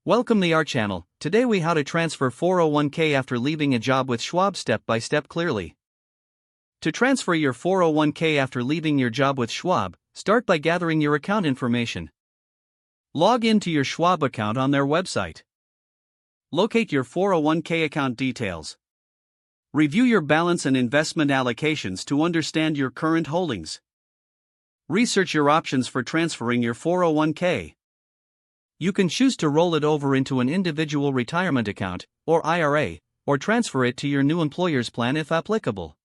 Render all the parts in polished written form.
Welcome to our channel. Today we how to transfer 401k after leaving a job with Schwab step by step clearly. To transfer your 401k after leaving your job with Schwab, start by gathering your account information. Log into your Schwab account on their website. Locate your 401k account details. Review your balance and investment allocations to understand your current holdings. Research your options for transferring your 401k. You can choose to roll it over into an individual retirement account, or IRA, or transfer it to your new employer's plan if applicable.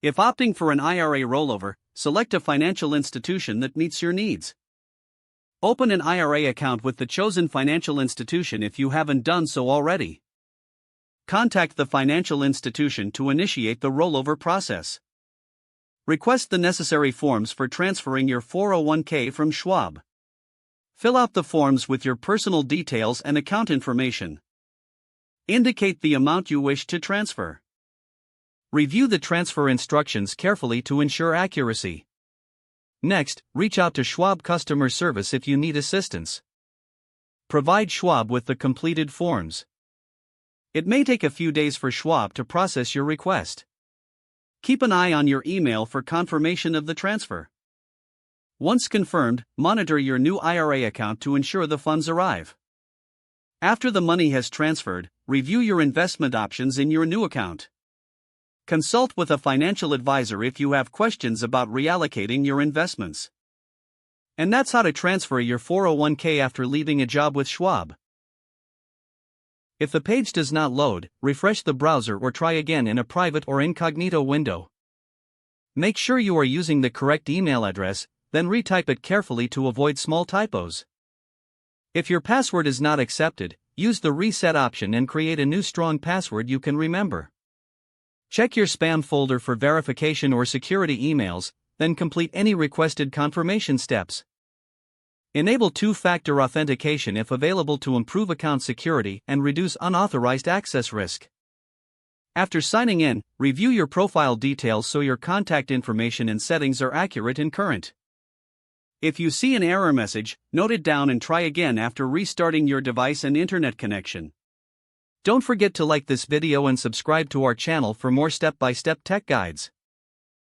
If opting for an IRA rollover, select a financial institution that meets your needs. Open an IRA account with the chosen financial institution if you haven't done so already. Contact the financial institution to initiate the rollover process. Request the necessary forms for transferring your 401k from Schwab. Fill out the forms with your personal details and account information. Indicate the amount you wish to transfer. Review the transfer instructions carefully to ensure accuracy. Next, reach out to Schwab customer service if you need assistance. Provide Schwab with the completed forms. It may take a few days for Schwab to process your request. Keep an eye on your email for confirmation of the transfer. Once confirmed, monitor your new IRA account to ensure the funds arrive. After the money has transferred, review your investment options in your new account. Consult with a financial advisor if you have questions about reallocating your investments. And that's how to transfer your 401k after leaving a job with Schwab. If the page does not load, refresh the browser or try again in a private or incognito window. Make sure you are using the correct email address, then retype it carefully to avoid small typos. If your password is not accepted, use the reset option and create a new strong password you can remember. Check your spam folder for verification or security emails, then complete any requested confirmation steps. Enable two-factor authentication if available to improve account security and reduce unauthorized access risk. After signing in, review your profile details so your contact information and settings are accurate and current. If you see an error message, note it down and try again after restarting your device and internet connection. Don't forget to like this video and subscribe to our channel for more step-by-step tech guides.